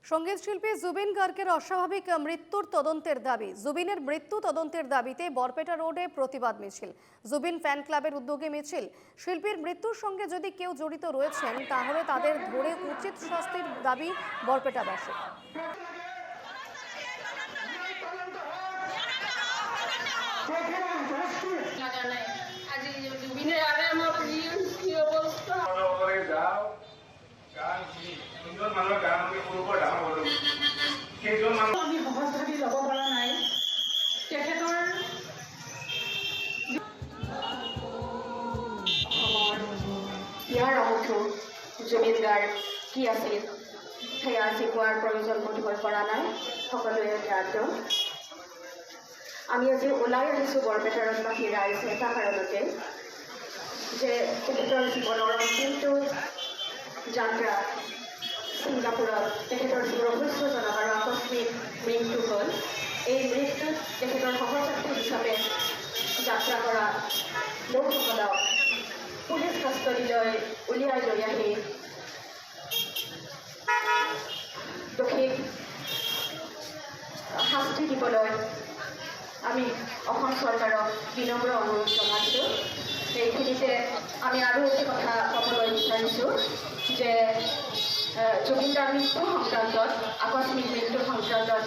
সঙ্গীত শিল্পী জুবিন গার্গের অস্বাভাবিক মৃত্যুর তদন্তের দাবি। জুবিনের মৃত্যু তদন্তের দাবিতে বরপেটা রোডে প্রতিবাদ মিছিল। জুবিন ফ্যান ক্লাবের উদ্যোগে মিছিল। শিল্পীর মৃত্যুর সঙ্গে যদি কেউ জড়িত রয়েছেন তাহলে তাদের ধরে উচিত শাস্তির দাবি বরপেটাবাসী। আমি সহজভাৱে ল'ব পৰা নাই তেখেতৰ ইয়াৰ অৰ্থ জুবিন গাৰ্গ কি আছিল সেয়া আজি কোৱাৰ প্ৰয়োজন বোধ কৰা নাই, সকলোৱে জ্ঞাত। আমি আজি ওলাই আহিছোঁ বৰপেটাৰবাসী ৰাইজ এটা কাৰণতে যে তেখেতৰ জীৱনৰ অন্তিমটো যাত্ৰা ছিংগাপুৰত তেখেতৰ যি ৰহস্যজনক আৰু আকস্মিক মৃত্যু হ'ল। এই মৃত্যুত তেখেতৰ সহযাত্ৰী হিচাপে যাত্ৰা কৰা লোকসকলক পুলিচ কাষ্টডিলৈ উলিয়াই লৈ আহি দোষীক শাস্তি দিবলৈ আমি অসম চৰকাৰক বিনম্ৰ অনুৰোধ জনাইছোঁ। এইখিনিতে আমি আৰু এটি কথা ক'বলৈ বিচাৰিছোঁ যে জুবিন দাৰ মৃত্যু সংক্ৰান্তত, আকস্মিক মৃত্যু সংক্ৰান্তত